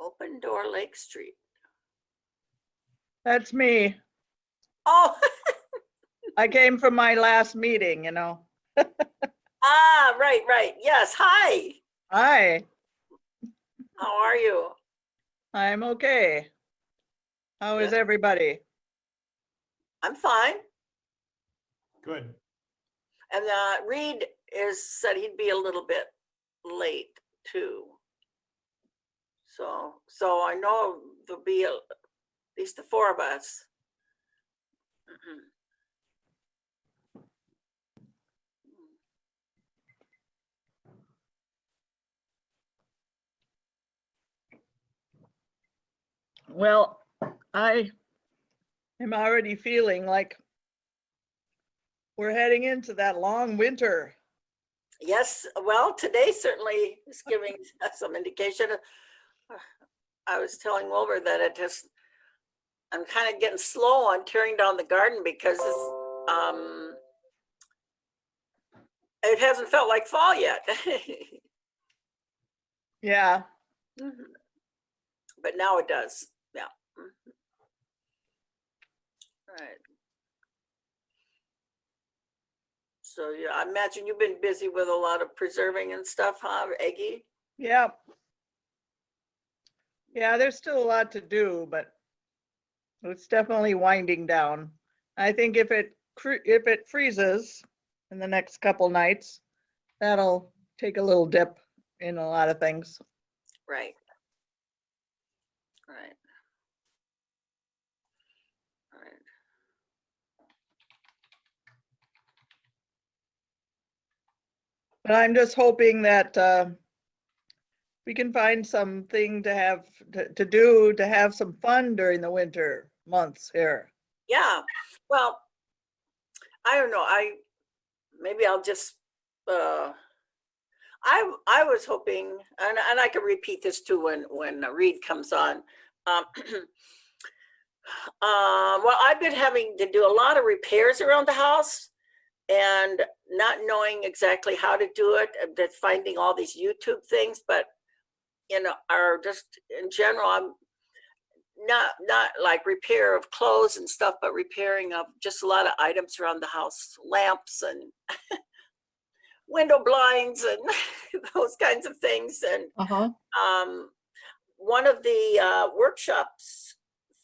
Open Door Lake Street. That's me. Oh, I came from my last meeting, you know. right. Yes, hi. Hi, How are you? I'm okay. How is Good. everybody? I'm fine. Good. And Reed said he'd be a little bit late too. So I know there'll be at least the four of us. Well, I am already feeling like we're heading into that long winter. Yes, well, today certainly is giving us some indication. I was telling Wilbur that I'm kind of getting slow on tearing down the garden because it hasn't felt like fall yet. Yeah, But now it does. Yeah. Right. So yeah, I imagine you've been busy with a lot of preserving and stuff, huh, Aggie? yeah. Yeah, there's still a lot to do, but it's definitely winding down. I think if it freezes in the next couple nights, that'll take a little dip in a lot of things. Right. Right. Right. But I'm just hoping that we can find something to have to do to have some fun during the winter months here. Yeah. Well, I don't know. Maybe I'll just I was hoping, and I can repeat this too when Reed comes on. Well, I've been having to do a lot of repairs around the house and not knowing exactly how to do it, that's finding all these YouTube things, but are just in general, I'm not like repair of clothes and stuff, but repairing of just a lot of items around the house, lamps and window blinds and those kinds of things. And one of the workshops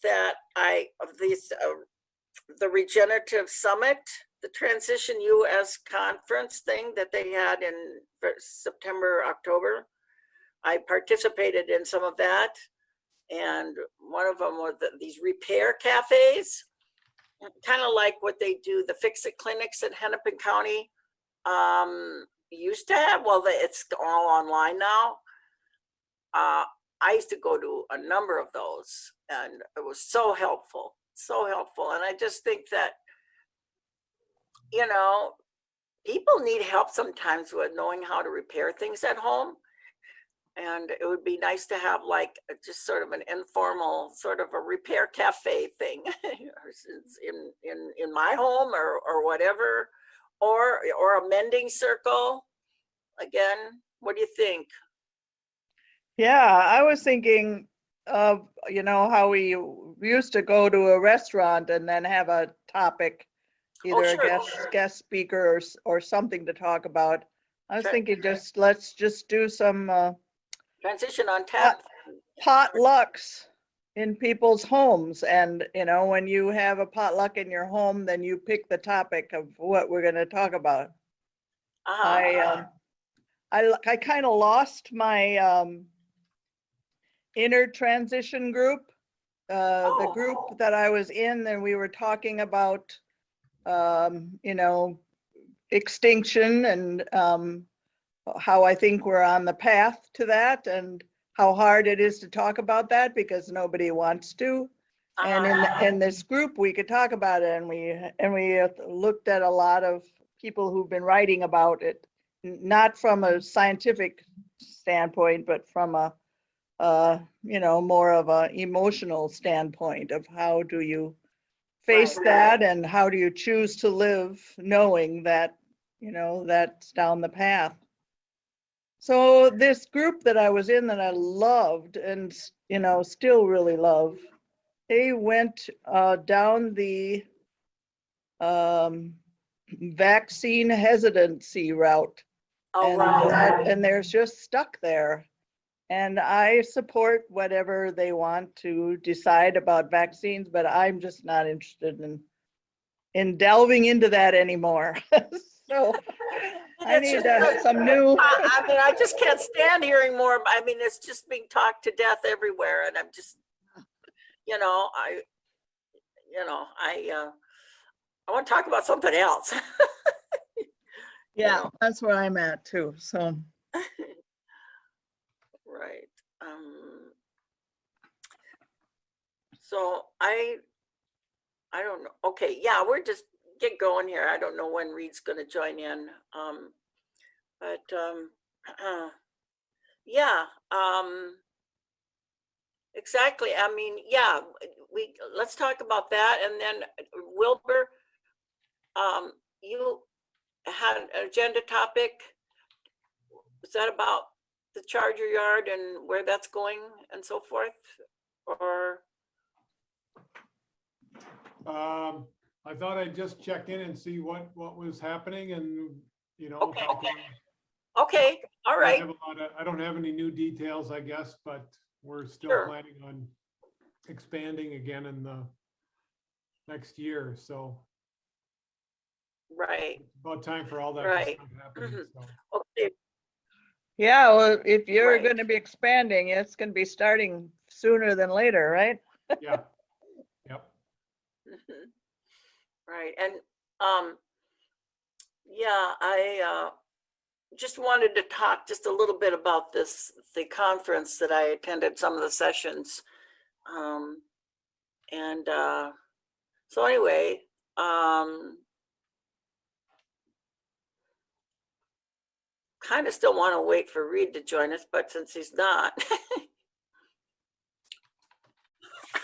that the Regenerative Summit, the Transition US conference thing that they had in September, October, I participated in some of that. And one of them was these repair cafes, kind of like what they do, the Fix-It clinics in Hennepin County used to have. Well, it's all online now. I used to go to a number of those and it was so helpful. And I just think that, people need help sometimes with knowing how to repair things at home. And it would be nice to have like just sort of an informal sort of a repair cafe thing in my home or whatever, or a mending circle. Again, what do you think? Yeah, I was thinking of, how we used to go to a restaurant and then have a topic, either sure. a guest speaker or something to talk about. I was Sure. thinking let's just do some Transition on tap. potlucks in people's homes. And, when you have a potluck in your home, then you pick the topic of what we're going to talk about. I kind of lost my inner transition group, the group that I was in, and we were talking about, extinction and how I think we're on the path to that and how hard it is to talk about that because nobody wants to. And in this group, we could talk about it, and we looked at a lot of people who've been writing about it, not from a scientific standpoint, but from a more of a emotional standpoint of how do you face that and how do you choose to live knowing that, that's down the path. So this group that I was in that I loved and, you know, still really love, they went down the vaccine hesitancy route. Oh, wow. And they're just stuck there. And I support whatever they want to decide about vaccines, but I'm just not interested in delving into that anymore. So I It's need just, some new. I mean, I just can't stand hearing more. I mean, it's just being talked to death everywhere, and I'm just, you know, I want to talk about something else. Yeah, know. that's where I'm at too. So Right. So I don't know. Okay, yeah, we're just get going here. I don't know when Reed's going to join in. Yeah. Exactly. I mean, yeah, let's talk about that. And then Wilbur, you had an agenda topic. Was that about the Charger Yard and where that's going and so forth? Or I thought I'd just check in and see what was happening and, you know, Okay. how can- okay, all right. I don't have any new details, I guess, but we're still Sure. planning on expanding again in the next year. So Right. it's about time for all that Right. to start happening. Mhm. So Okay. yeah, well, if you're Right. going to be expanding, it's going to be starting sooner than later, right? yeah. Yep. Mhm. Right. And yeah, I just wanted to talk just a little bit about the conference that I attended, some of the sessions. And so anyway, kind of still want to wait for Reed to join us, but since he's not,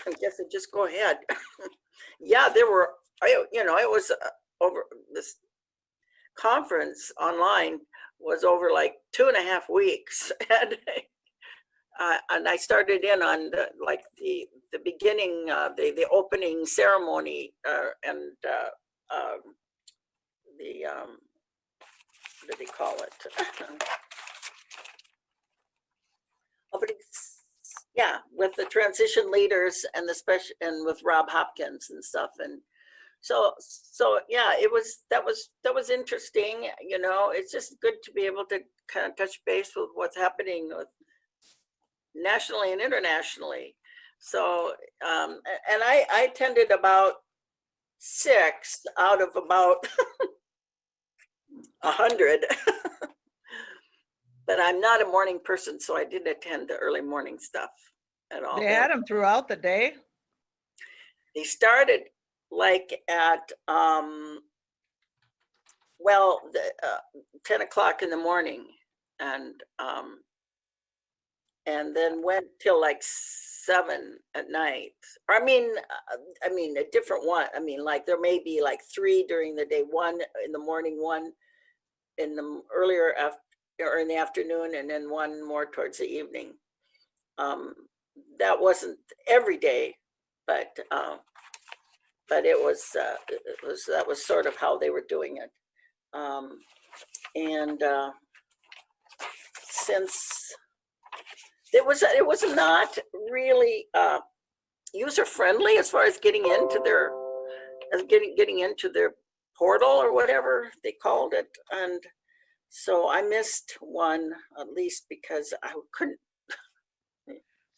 I guess I just go ahead. Yeah, there were, you know, it was over this conference online was over like 2.5 weeks. And I started in on the beginning, the opening ceremony, and the what do they call it? Opening, yeah, with the transition leaders and the special, and with Rob Hopkins and stuff, and so yeah, that was interesting. You know, it's just good to be able to kind of touch base with what's happening with nationally and internationally. So and I attended about 6 out of about 100. But I'm not a morning person, so I didn't attend the early morning stuff at all. They had them throughout the day. They started like at well, 10 o'clock in the morning, and then went till like 7 at night. Or I mean a different one. I mean, like there may be like 3 during the day, 1 in the morning, 1 in the earlier or in the afternoon, and then 1 more towards the evening. That wasn't every day, but it was that was sort of how they were doing it. And since it was not really user friendly as far as getting into their portal or whatever they called it, and so I missed one at least because I couldn't.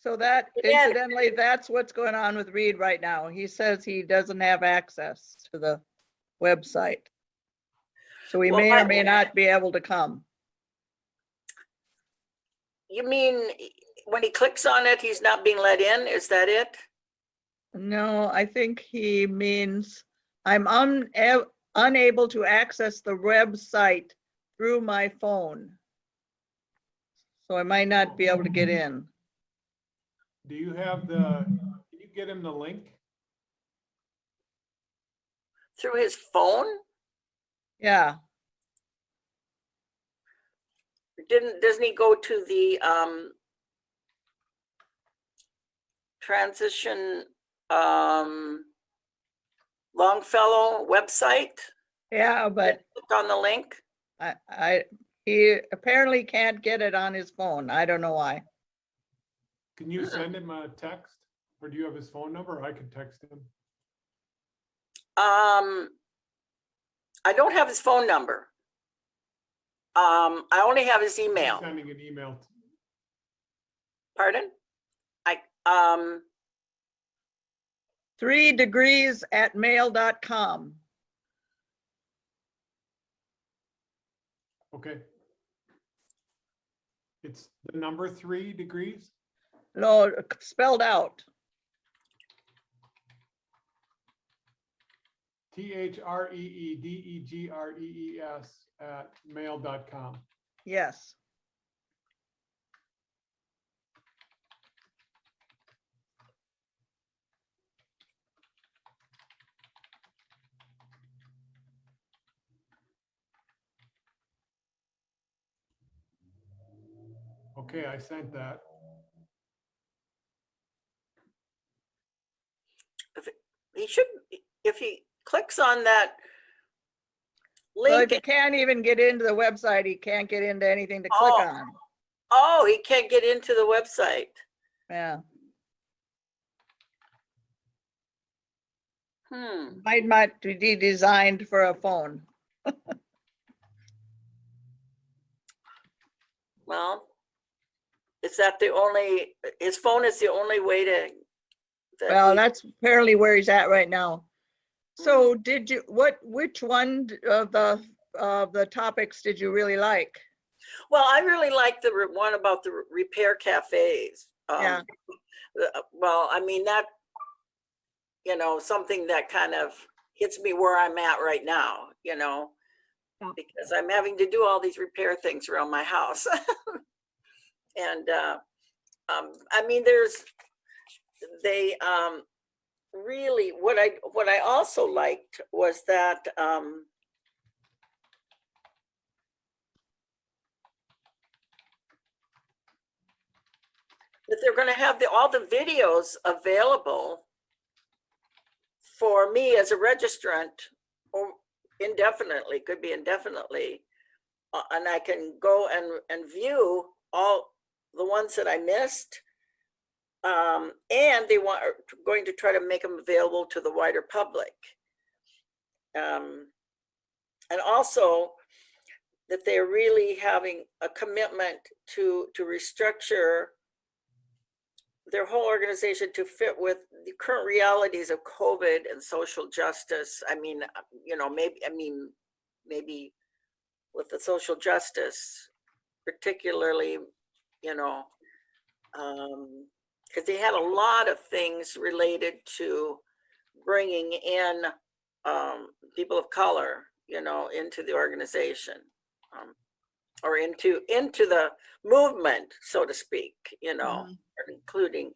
So that incidentally, that's what's going on with Reed right now. He says he doesn't have access to the website. So he may or may not be able to come. You mean when he clicks on it, he's not being let in? Is that it? No, I think he means I'm unable to access the website through my phone. So I might not be able to get in. Do you have can you get him the link? Through his phone? Yeah. doesn't he go to the transition Longfellow website? Yeah, but Click on the link. he apparently can't get it on his phone. I don't know why. Can you send him a text, or do you have his phone number? I could text him. I don't have his phone number. I only have his I'm email. sending an email. Pardon? 3degrees@mail.com. Okay. It's the number 3 degrees. No, spelled out. THREEDEGREES@mail.com. Yes. Okay, I sent that. He should, if he clicks on that Well, link. if he can't even get into the website, he can't get into anything to click on. Oh, he can't get into the website. Yeah. Might be designed for a phone. Well, is that the only, his phone is the only way to? Well, that's apparently where he's at right now. So did you, which one of the topics did you really like? Well, I really like the one about the repair cafes. Yeah. Well, I mean, that, you know, something that kind of hits me where I'm at right now, you know, because I'm having to do all these repair things around my house. And I mean, they really, what I also liked was that that they're going to have all the videos available for me as a registrant, or indefinitely, could be indefinitely, and I can go and view all the ones that I missed. And they are going to try to make them available to the wider public. And also that they're really having a commitment to restructure their whole organization to fit with the current realities of COVID and social justice. I mean, you know, maybe with the social justice, particularly, you know, because they had a lot of things related to bringing in people of color, you know, into the organization, or into the movement, so to speak, you know, including,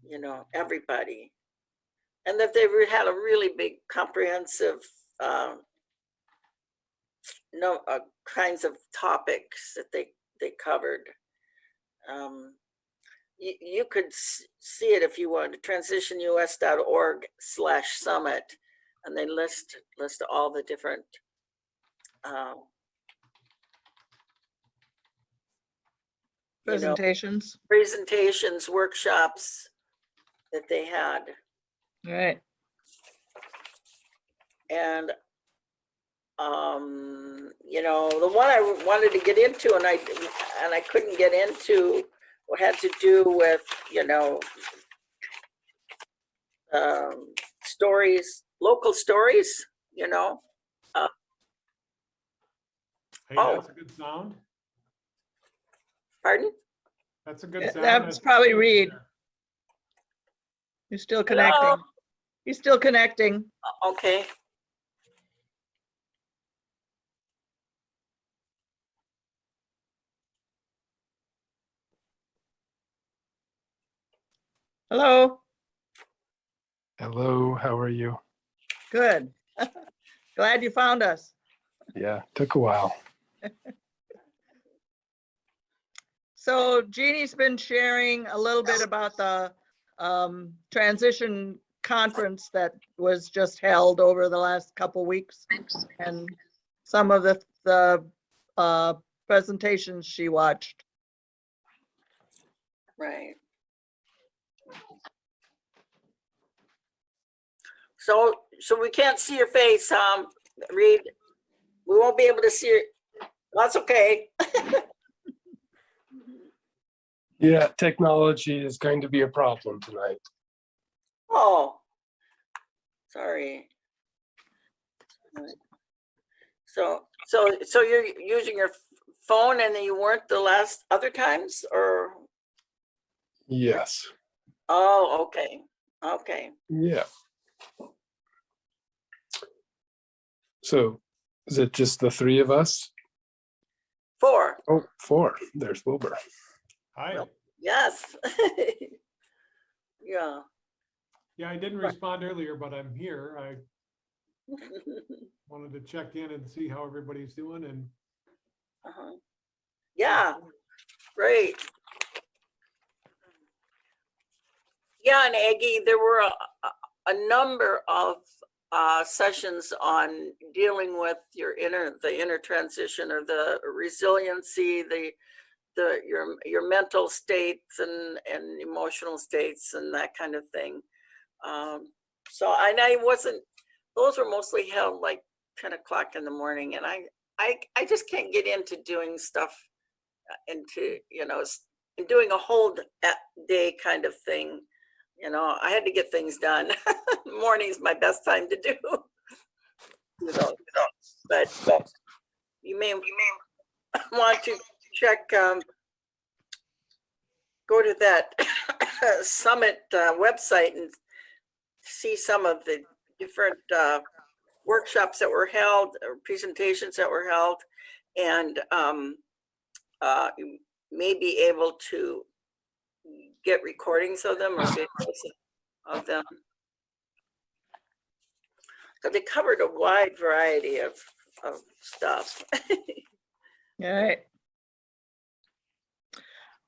you know, everybody. And that they had a really big comprehensive kinds of topics that they covered. You could see it if you want, transitionus.org/summit, and they list all the different Presentations. you know, presentations, workshops that they had. All right. And you know, the one I wanted to get into and I couldn't get into, what had to do with, you know, stories, local stories, you know. Hey, that's a good sound. Pardon? That's a good sound. That's probably Reed. You're still connecting. Hello? He's still connecting. Okay. Hello. Hello, how are you? Good. Glad you found us. Yeah, took a while. So Jeannie's been sharing a little bit about the transition conference that was just held over the last couple weeks, and some of the presentations she watched. Right. So we can't see your face, Reed. We won't be able to see it. That's okay. Yeah, technology is going to be a problem tonight. Oh, sorry. So you're using your phone and you weren't the last other times, or? Yes. Oh, okay. Okay. Yeah. So is it just the three of us? 4. Oh, four. There's Wilbur. Hi. Well, yes. Yeah. Yeah, I didn't respond earlier, but I'm here. I wanted to check in and see how everybody's doing and. Uh-huh. Yeah, great. Yeah, and Aggie, there were a number of sessions on dealing with the inner transition, or the resiliency, your mental states and emotional states and that kind of thing. So I wasn't, those were mostly held like 10 o'clock in the morning, and I just can't get into doing stuff into, doing a whole day kind of thing. I had to get things done. Morning's my best time to do. But you may want to check, go to that summit website and see some of the different workshops that were held, or presentations that were held, and you may be able to get recordings of them or videos of them. So they covered a wide variety of stuff. All right.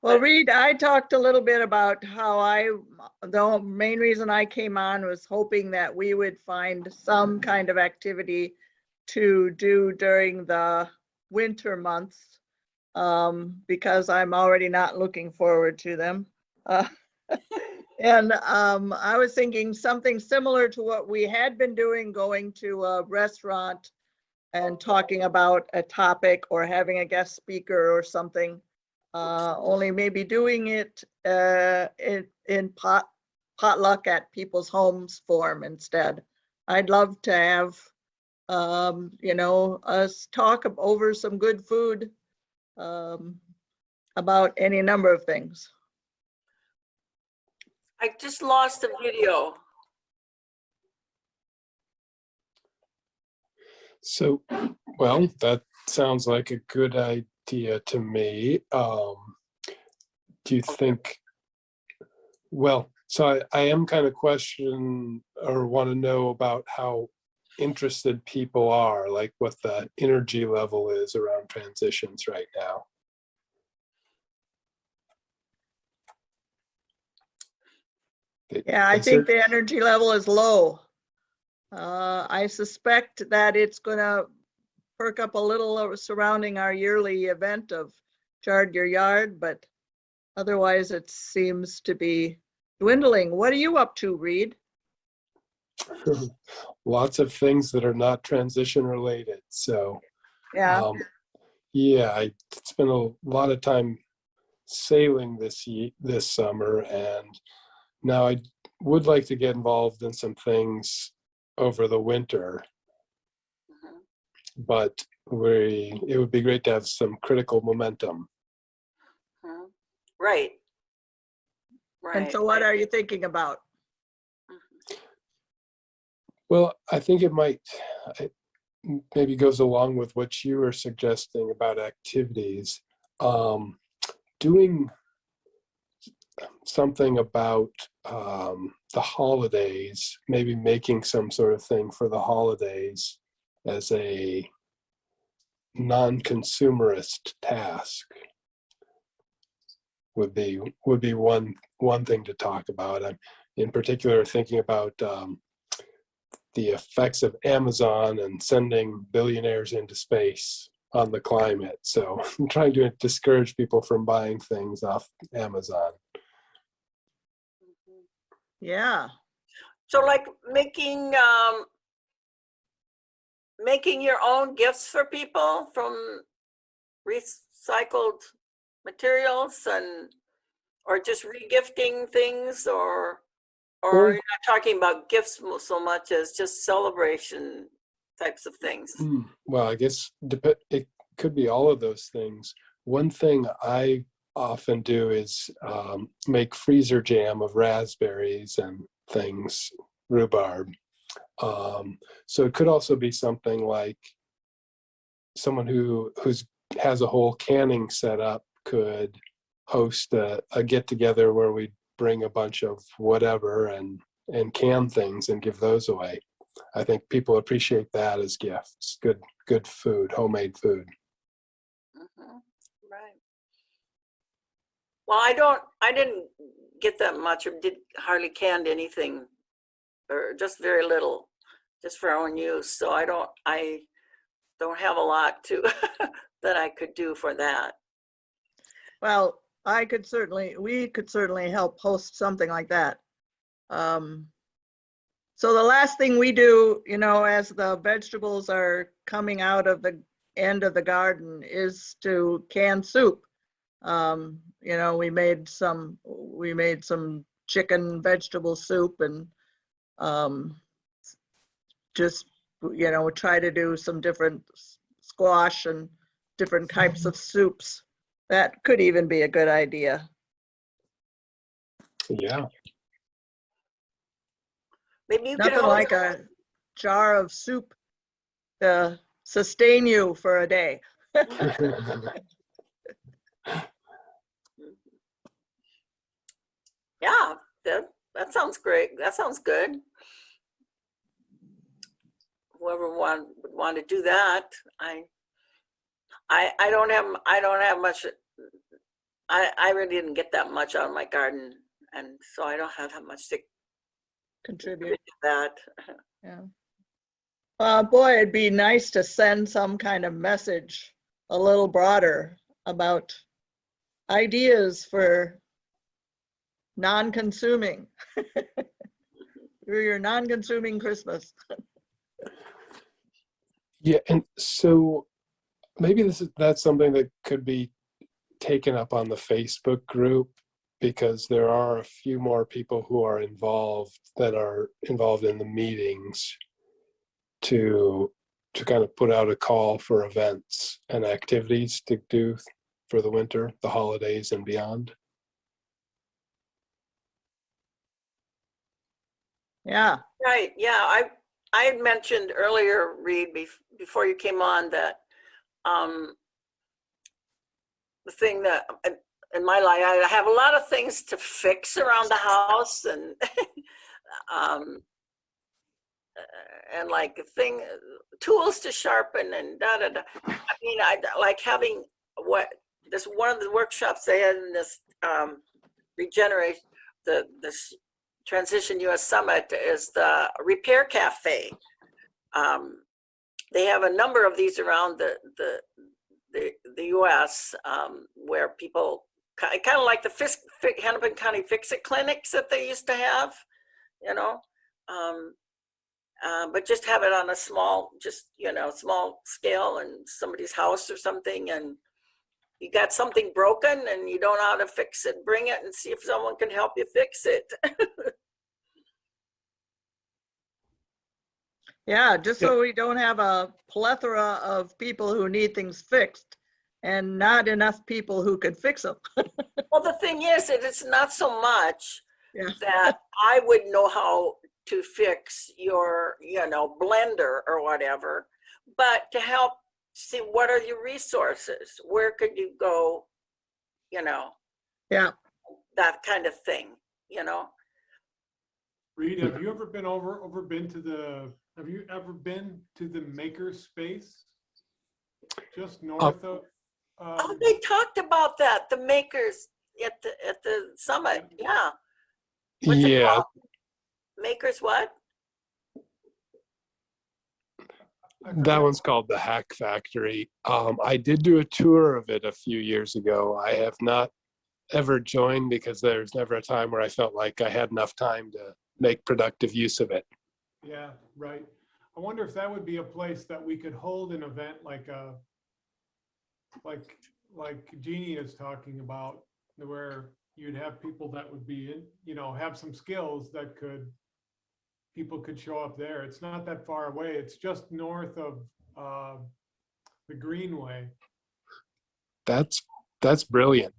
Well, Reed, I talked a little bit about how the main reason I came on was hoping that we would find some kind of activity to do during the winter months, because I'm already not looking forward to them. And I was thinking something similar to what we had been doing, going to a restaurant and talking about a topic or having a guest speaker or something. Only maybe doing it in potluck at people's homes form instead. I'd love to have, us talk over some good food about any number of things. I just lost the video. So, well, that sounds like a good idea to me. Do you think, well, so I am kind of question or want to know about how interested people are, like what the energy level is around transitions right now. Yeah, I think the energy level is low. I suspect that it's gonna perk up a little surrounding our yearly event of Chart Your Yard, but otherwise it seems to be dwindling. What are you up to, Reed? Lots of things that are not transition related. So Yeah, yeah, I spent a lot of time sailing this summer, and now I would like to get involved in some things over the winter, but it would be great to have some critical momentum. Right. and so what are you thinking about? Well, I think it maybe goes along with what you were suggesting about activities. Doing something about the holidays, maybe making some sort of thing for the holidays as a non-consumerist task. would be one thing to talk about. I'm in particular thinking about the effects of Amazon and sending billionaires into space on the climate. So I'm trying to discourage people from buying things off Amazon. Yeah. So like making your own gifts for people from recycled materials, or just regifting things, or you're not talking about gifts so much as just celebration types of things. Well, I guess it could be all of those things. One thing I often do is make freezer jam of raspberries and things, rhubarb. So it could also be something like someone who has a whole canning setup could host a get together where we bring a bunch of whatever and can things and give those away. I think people appreciate that as gifts. Good food, homemade food. Right. Well, I didn't get that much, or did hardly canned anything, or just very little, just for our own use. So I don't have a lot to that I could do for that. Well, we could certainly help host something like that. So the last thing we do, as the vegetables are coming out of the end of the garden, is to can soup. We made some chicken vegetable soup, and just try to do some different squash and different types of soups. That could even be a good idea. Yeah. Maybe you could Nothing help. like a jar of soup to sustain you for a day. Yeah, that sounds great. That sounds good. Whoever would want to do that, I don't have much. I really didn't get that much out of my garden, and so I don't have that much to Contribute. to that. Yeah. Boy, it'd be nice to send some kind of message a little broader about ideas for non-consuming. For your non-consuming Christmas. Yeah, and so maybe that's something that could be taken up on the Facebook group, because there are a few more people who are involved in the meetings to kind of put out a call for events and activities to do for the winter, the holidays and beyond. Yeah. Right. Yeah. I had mentioned earlier, Reed, before you came on, that the thing that in my life, I have a lot of things to fix around the house, and and like tools to sharpen and da da da. I mean, I like having one of the workshops they had in this regeneration, this Transition US Summit, is the Repair Cafe. They have a number of these around the US, where people kind of like the Hennepin County Fix-It clinics that they used to have, but just have it on a small scale in somebody's house or something, and you got something broken and you don't know how to fix it, bring it and see if someone can help you fix it. Yeah, just so we don't have a plethora of people who need things fixed and not enough people who could fix them. Well, the thing is that it's not so much Yeah. that I would know how to fix your, blender or whatever, but to help see what are your resources, where could you go, Yeah. that kind of thing, Reed, have you ever been have you ever been to the maker space? Just north of oh, they talked about that, the makers at the summit, yeah. What's it Yeah, called? Makers what? I that forget. one's called the Hack Factory. I did do a tour of it a few years ago. I have not ever joined because there's never a time where I felt like I had enough time to make productive use of it. Yeah, right. I wonder if that would be a place that we could hold an event like like Jeannie is talking about, where you'd have people that would be in, you know, have some skills that people could show up there. It's not that far away. It's just north of the Greenway. That's brilliant.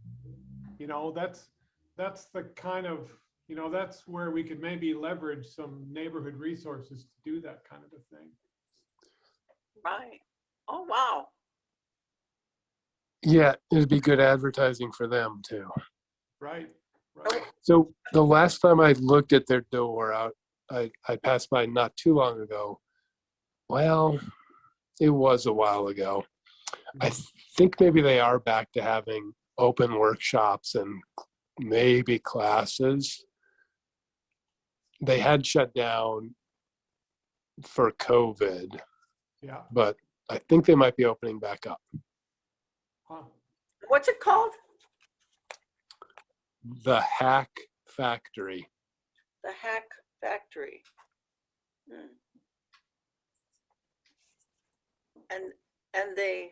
You know, that's the kind of, you know, that's where we could maybe leverage some neighborhood resources to do that kind of a thing. Right. Oh, wow. Yeah, it'd be good advertising for them too. Right, right. So the last time I looked at their door out, I passed by not too long ago. Well, it was a while ago. I think maybe they are back to having open workshops and maybe classes. They had shut down for COVID, Yeah. but I think they might be opening back up. Huh. What's it called? The Hack Factory. The Hack Factory. Hmm. And they,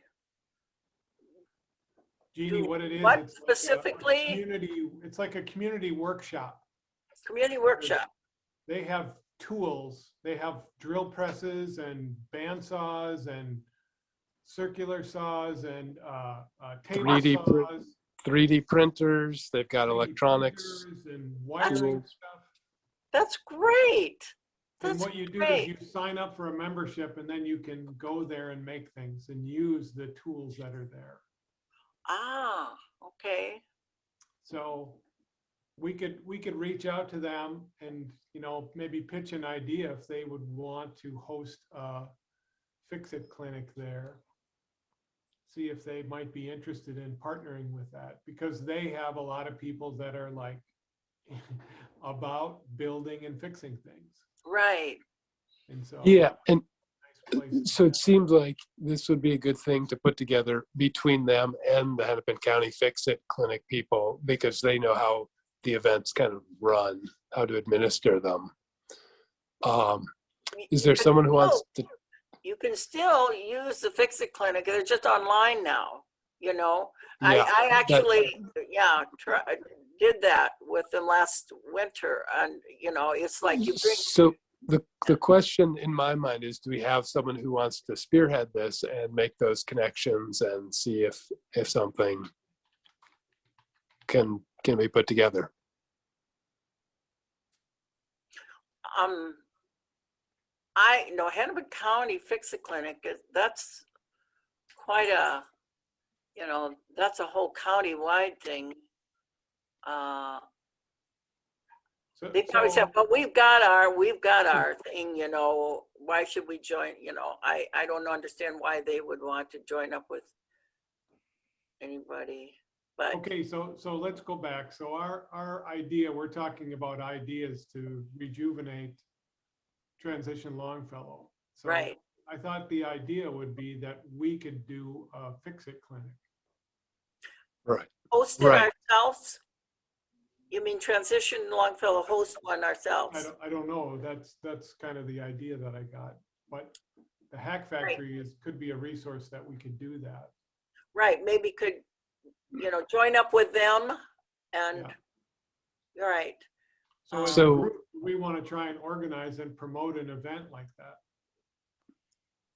Jeannie, Do what it is, what it's like a specifically? community, it's like a community workshop. community workshop. They have tools, they have drill presses and band saws and circular saws and table 3D print- saws. 3D printers, they've got 3D electronics. printers and wiring tools. stuff. That's great. And That's what you do great. is you sign up for a membership and then you can go there and make things and use the tools that are there. Ah, okay. So we could reach out to them and, you know, maybe pitch an idea if they would want to host a Fix-It clinic there. See if they might be interested in partnering with that, because they have a lot of people that are like about building and fixing things. Right. And so Yeah, and nice place. so it seems like this would be a good thing to put together between them and the Hennepin County Fix-It Clinic people, because they know how the events kind of run, how to administer them. Is there someone who wants to? You can still use the Fix-It clinic. They're just online now, you know. Yeah, I actually, did that with them last winter, and you know, it's like you bring. So the question in my mind is, do we have someone who wants to spearhead this and make those connections and see if something can be put together? I know Hennepin County Fix-It Clinic, that's quite a, you know, that's a whole county-wide thing. They probably said, but we've got our thing, you know, why should we join? You know, I don't understand why they would want to join up with anybody, but. Okay, so let's go back. So our idea, we're talking about ideas to rejuvenate Transition Longfellow. So Right. I thought the idea would be that we could do a Fix-It clinic. Right. Host it Right. ourselves? You mean Transition Longfellow host one ourselves? I don't know. That's kind of the idea that I got. But the Hack Factory could be a resource that we could do that. Right, maybe could, you know, join up with them and, Yeah. you're right. So, as a So- group, we want to try and organize and promote an event like that.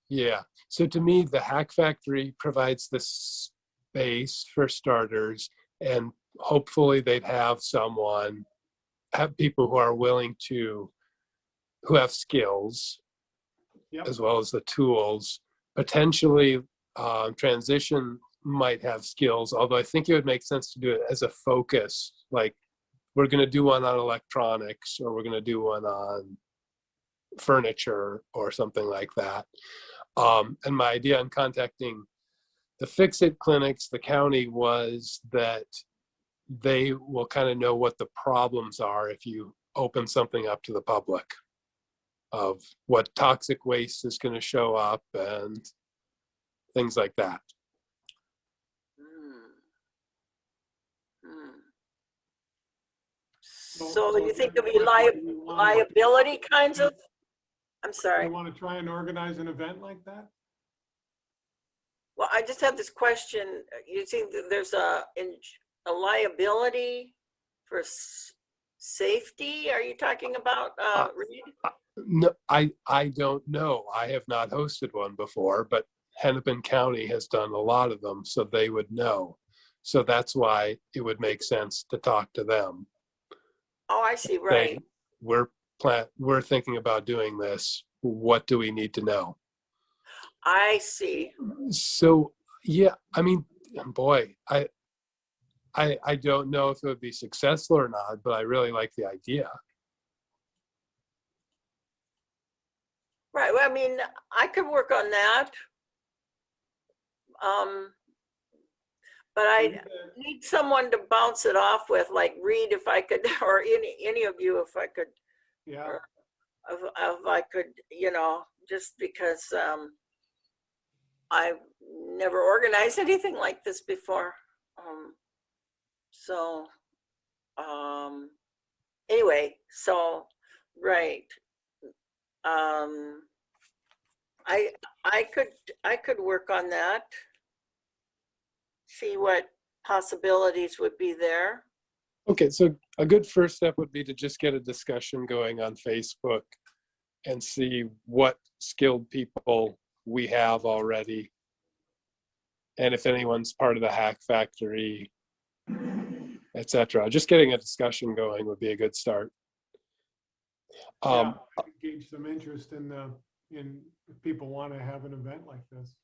Yeah. So to me, the Hack Factory provides the space for starters, and hopefully they'd have people who are willing to, who have skills, Yep. as well as the tools. Potentially, Transition might have skills, although I think it would make sense to do it as a focus, like we're going to do one on electronics, or we're going to do one on furniture or something like that. And my idea in contacting the Fix-It clinics, the county, was that they will kind of know what the problems are if you open something up to the public of what toxic waste is going to show up and things like that. Hmm. Hmm. So- So so you think then there'll be what do you want? liability kinds of, I'm Do sorry. you want to try and organize an event like that? Well, I just have this question. You think that there's a liability for safety? Are you talking about, Reed? No, I don't know. I have not hosted one before, but Hennepin County has done a lot of them, so they would know. So that's why it would make sense to talk to them. Oh, I see, Say, right. we're thinking about doing this. What do we need to know? I see. So yeah, I mean, boy, I don't know if it would be successful or not, but I really like the idea. Right, well, I mean, I could work on that. But I need someone to bounce it off with, like Reed, if I could, or any of you, if I could, Yeah, or if I could, you know, just because I've never organized anything like this before. So anyway, so right. I I could work on that. See what possibilities would be there. Okay, so a good first step would be to just get a discussion going on Facebook and see what skilled people we have already. And if anyone's part of the Hack Factory, etc. Just getting a discussion going would be a good start. yeah, I could gauge some interest in if people want to have an event like this.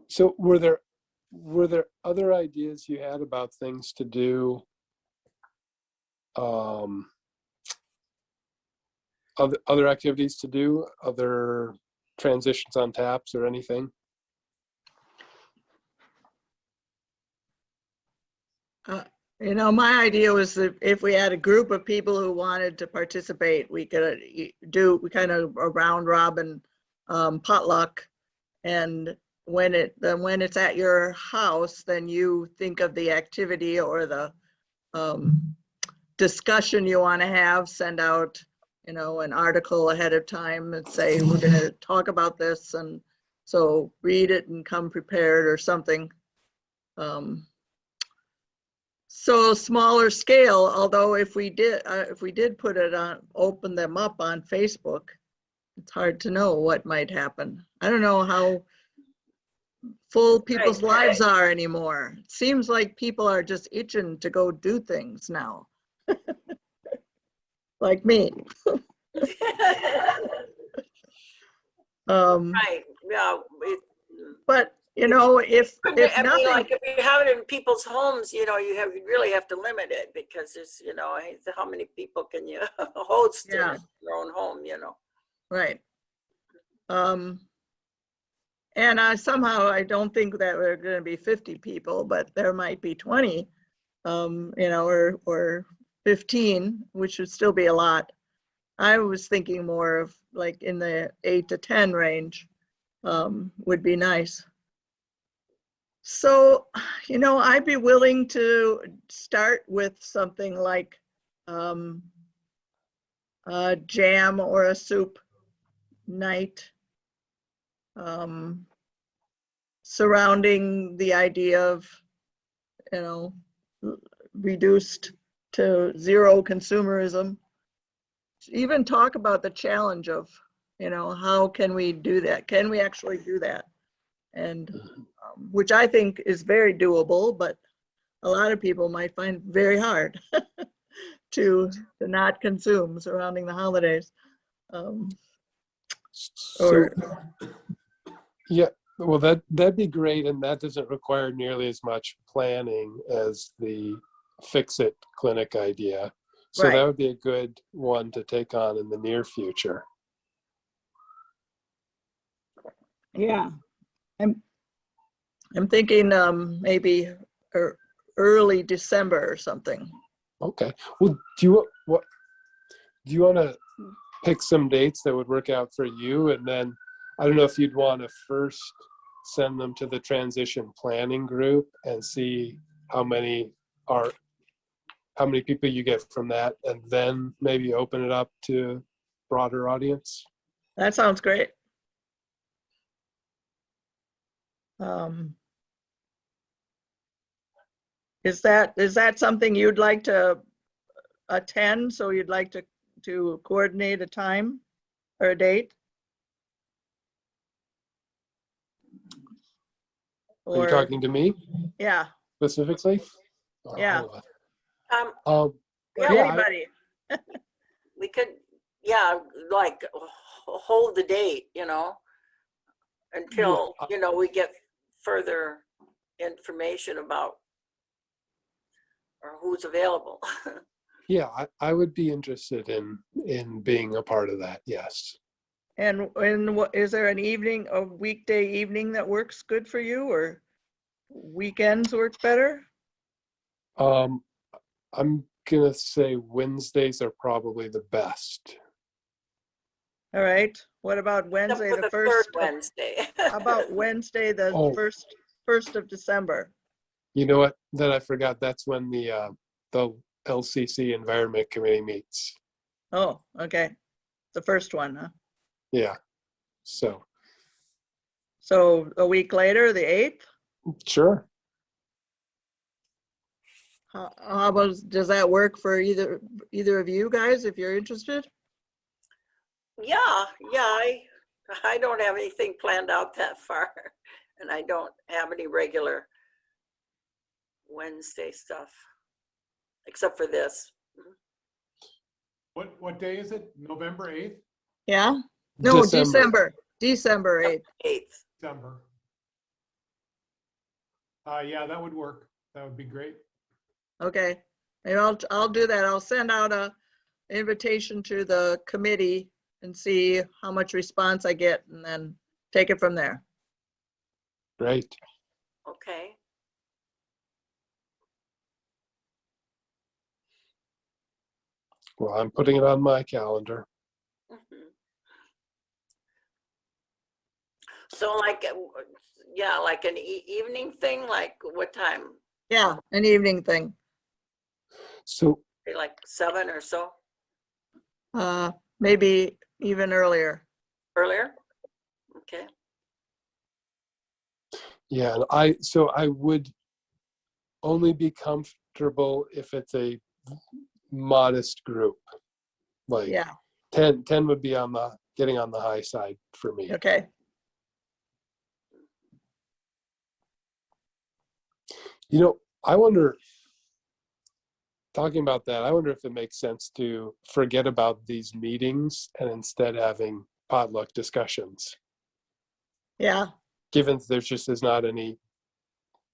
So were there other ideas you had about things to do? Other activities to do, other transitions on taps or anything? You know, my idea was that if we had a group of people who wanted to participate, we could do kind of a round robin potluck. And when it's at your house, then you think of the activity or the discussion you want to have, send out, you know, an article ahead of time and say, we're going to talk about this. And so read it and come prepared or something. So smaller scale, although if we did put it on, open them up on Facebook, it's hard to know what might happen. I don't know how full people's lives are anymore. It seems like people are just itching to go do things now. Like me. Right, yeah. But you know, if I mean, nothing, like if you have it in people's homes, you know, you really have to limit it, because there's, you know, how many people can you host in your own home, you know? right. And somehow I don't think that we're going to be 50 people, but there might be 20, you know, or 15, which would still be a lot. I was thinking more of like in the 8 to 10 range would be nice. So, you know, I'd be willing to start with something like a jam or a soup night, surrounding the idea of, you know, reduced to zero consumerism. Even talk about the challenge of, you know, how can we do that? Can we actually do that? And which I think is very doable, but a lot of people might find very hard to not consume surrounding the holidays. Yeah, well, that'd be great, and that doesn't require nearly as much planning as the Fix-It clinic idea. So right. that would be a good one to take on in the near future. Yeah. I'm thinking maybe early December or something. Okay. Well, do you want to pick some dates that would work out for you? And then I don't know if you'd want to first send them to the transition planning group and see how many people you get from that, and then maybe open it up to broader audience. That sounds great. Is that something you'd like to attend? So you'd like to coordinate a time or a date? Are you talking to me Yeah, specifically? Yeah. Yeah, Yeah, anybody. we could, yeah, like hold the date, you know, until, you know, we get further information about or who's available. Yeah, I would be interested in being a part of that. Yes. And is there an evening, a weekday evening that works good for you, or weekends work better? I'm gonna say Wednesdays are probably the best. All right. What about Except Wednesday, for the the first? third Wednesday. How about Wednesday, the Oh. first of December? You know what? Then I forgot. That's when the LCC Environment Committee meets. Oh, okay. The first one, huh? Yeah. So So a week later, the 8th? sure. How about, does that work for either of you guys if you're interested? Yeah, I don't have anything planned out that far, and I don't have any regular Wednesday stuff, except for this. What day is it? November 8th? Yeah? No, December. December 8th. 8th. December. Yeah, that would work. That would be great. Okay. And I'll do that. I'll send out a invitation to the committee and see how much response I get, and then take it from there. Great. Okay. Well, I'm putting it on my calendar. Mhm. So like, yeah, like an evening thing, like what time? Yeah, an evening thing. So Say like 7 or so, Maybe even earlier. earlier? Okay. yeah, and I would only be comfortable if it's a modest group. Like Yeah, 10 would be getting on the high side for me. okay. You know, I wonder, talking about that, I wonder if it makes sense to forget about these meetings and instead having potluck discussions, Yeah, given there's just is not any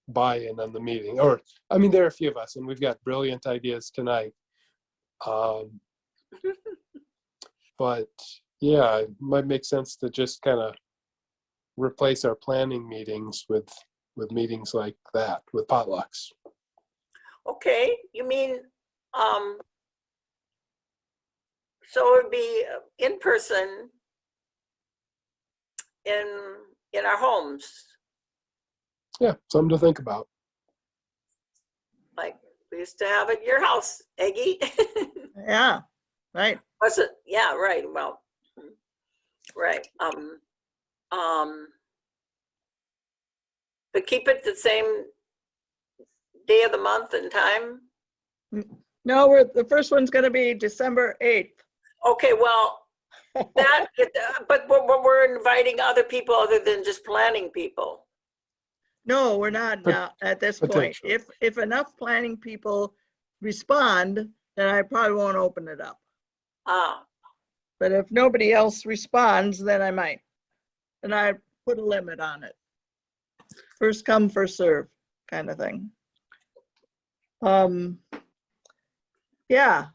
buy-in on the meeting. Or, I mean, there are a few of us and we've got brilliant ideas tonight. But yeah, it might make sense to just kind of replace our planning meetings with meetings like that, with potlucks. Okay, you mean, so it would be in person in our homes, Yeah, something to think about. like we used to have at your house, Aggie. yeah, right. Was it? Yeah, right. Well, right. But keep it the same day of the month and time. No, the first one's gonna be December 8th. Okay, well, that, but we're inviting other people other than just planning people. No, we're not now at this point. Potentially. If enough planning people respond, then I probably won't open it up. Ah, But if nobody else responds, then I might. And I put a limit on it. First come, first serve kind of thing. Yeah,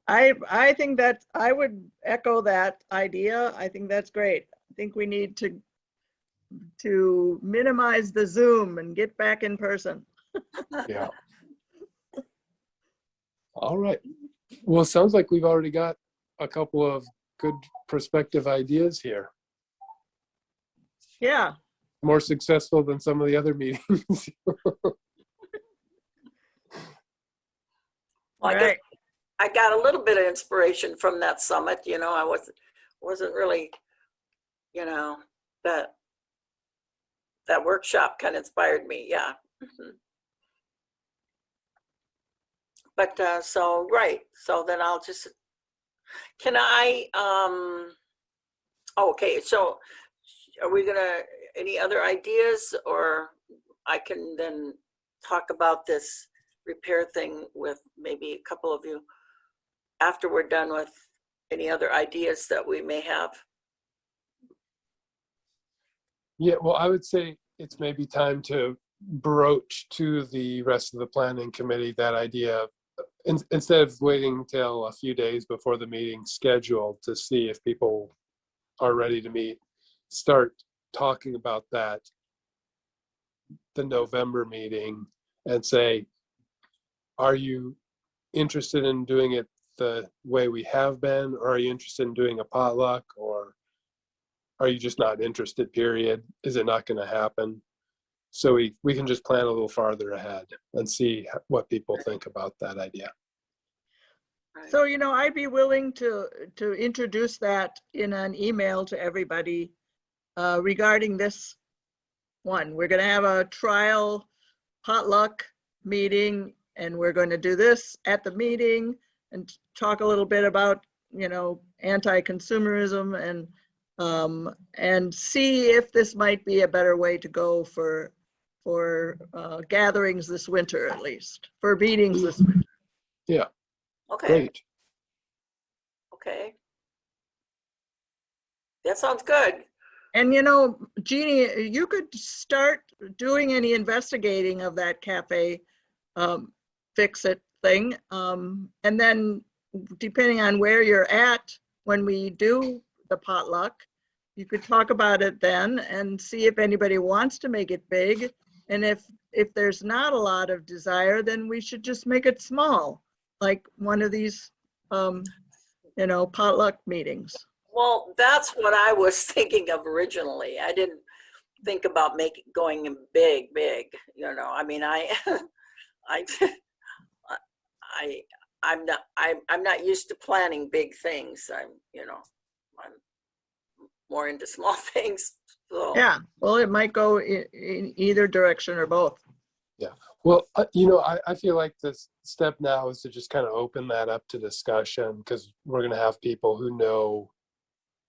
I think that I would echo that idea. I think that's great. I think we need to to minimize the Zoom and get back in person. Yeah. All right. Well, it sounds like we've already got a couple of good prospective ideas here. Yeah, More successful than some of the other meetings. Well, I guess right. I got a little bit of inspiration from that summit. You know, I wasn't really, you know, that workshop kind of inspired me. Yeah. Mhm. But so right. So then I'll just, can I, okay, so are we gonna, any other ideas, or I can then talk about this repair thing with maybe a couple of you after we're done with any other ideas that we may have? Yeah, well, I would say it's maybe time to broach to the rest of the planning committee that idea instead of waiting till a few days before the meeting scheduled to see if people are ready to meet, start talking about that the November meeting and say, are you interested in doing it the way we have been, or are you interested in doing a potluck, or are you just not interested, period? Is it not going to happen? So we can just plan a little farther ahead and see what people think about that idea. So, you know, I'd be willing to introduce that in an email to everybody regarding this one. We're going to have a trial potluck meeting, and we're going to do this at the meeting and talk a little bit about, you know, anti-consumerism and see if this might be a better way to go for gatherings this winter, at least for meetings this winter. Yeah, Okay. great. Okay. That sounds good. And you know, Jeannie, you could start doing any investigating of that cafe fix-it thing. And then depending on where you're at when we do the potluck, you could talk about it then and see if anybody wants to make it big. And if there's not a lot of desire, then we should just make it small, like one of these, you know, potluck meetings. Well, that's what I was thinking of originally. I didn't think about going big, you know. I mean, I'm not used to planning big things. I'm more into small things. So. Yeah, well, it might go in either direction or both. Yeah. Well, you know, I feel like this step now is to just kind of open that up to discussion, because we're going to have people who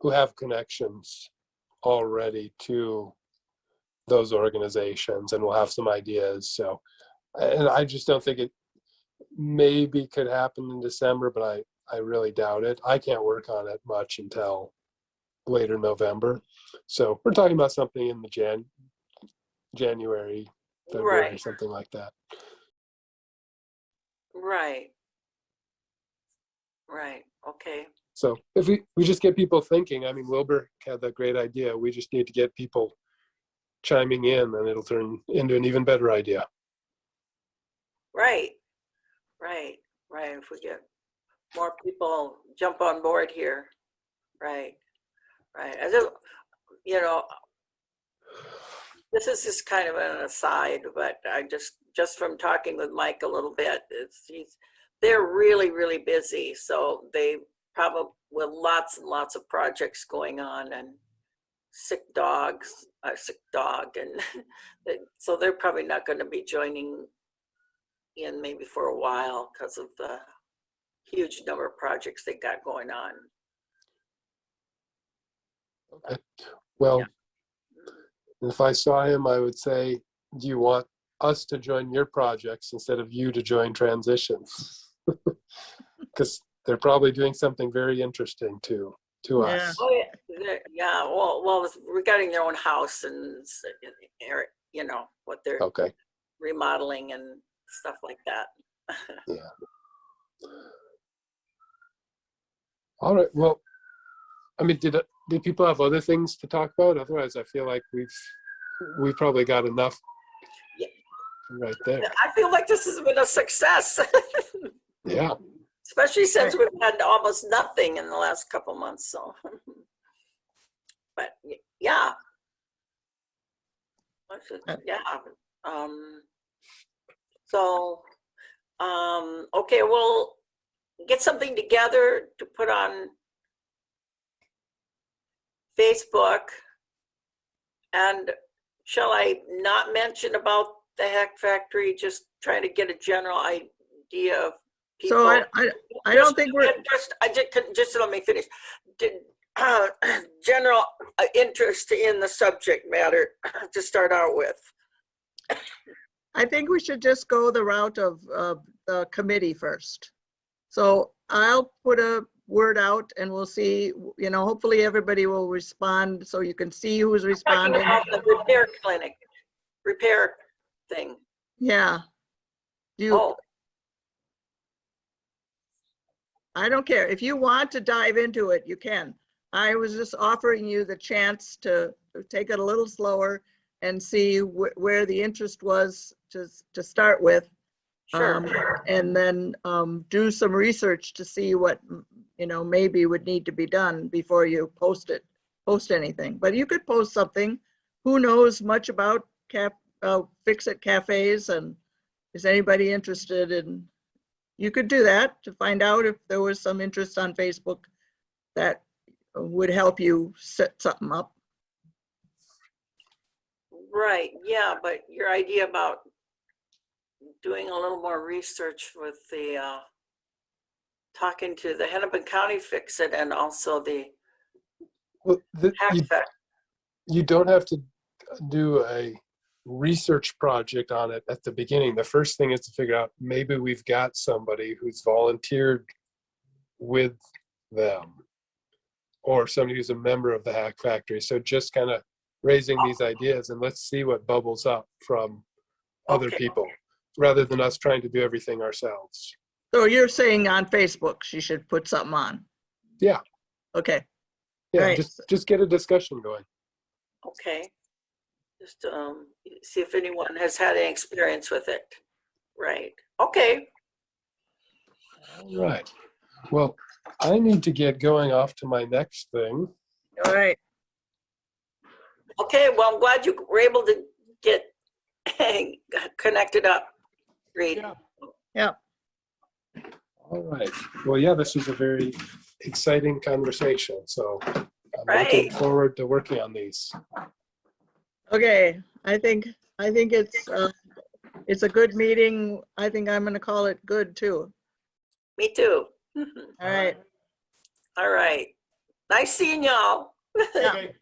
have connections already to those organizations, and we'll have some ideas. So, and I just don't think it maybe could happen in December, but I really doubt it. I can't work on it much until later November. So we're talking about something in the January, February, Right. something like that. Right. Okay. So if we just get people thinking, I mean, Wilbur had that great idea. We just need to get people chiming in, and it'll turn into an even better idea. Right. If we get more people jump on board here. Right. I just, you know, this is just kind of an aside, but I just from talking with Mike a little bit, they're really busy. So they probably with lots and lots of projects going on, and sick dog, and so they're probably not going to be joining in maybe for a while because of the huge number of projects they got going on. Okay. Well, if I saw him, I would say, do you want us to join your projects instead of you to join transitions? Because they're probably doing something very interesting to us. Oh yeah. Well, regarding their own house and, you know, what they're Okay. remodeling and stuff like that. Yeah. All right. Well, I mean, did do people have other things to talk about? Otherwise, I feel like we've probably got enough Yeah. right there. I feel like this has been a success. Yeah. Especially since we've had almost nothing in the last couple months, so. But yeah. Yeah. So, okay, we'll get something together to put on Facebook. And shall I not mention about the Hack Factory, just trying to get a general idea of people? So I don't think we're, Just let me finish. General interest in the subject matter to start out with. I think we should just go the route of the committee first. So I'll put a word out and we'll see, you know, hopefully everybody will respond so you can see who's Talking responding. about the repair clinic, repair thing. Yeah. Oh, I don't care. If you want to dive into it, you can. I was just offering you the chance to take it a little slower and see where the interest was to start with. sure. And then do some research to see what, you know, maybe would need to be done before you post anything. But you could post something. Who knows much about fix-it cafes, and is anybody interested in, you could do that to find out if there was some interest on Facebook that would help you set something up. Right, yeah, but your idea about doing a little more research with the, talking to the Hennepin County Fix-It and also the Well, Hack Factory. you don't have to do a research project on it at the beginning. The first thing is to figure out, maybe we've got somebody who's volunteered with them or somebody who's a member of the Hack Factory. So just kind of raising these ideas and let's see what bubbles up from other Okay. people rather than us trying to do everything ourselves. So you're saying on Facebook, she should put something on? Yeah. Okay. Yeah, Right. just get a discussion going. Okay. Just see if anyone has had any experience with it. Right. Okay. All right. Well, I need to get going off to my next thing. All right. Okay, well, I'm glad you were able to get connected up, Reed. Yeah. Yeah. All right. Well, yeah, this was a very exciting conversation. So I'm looking Right. forward to working on these. Okay. I think it's a good meeting. I think I'm going to call it good too. Me too. All right. All right. Nice seeing y'all. Yeah. Okay.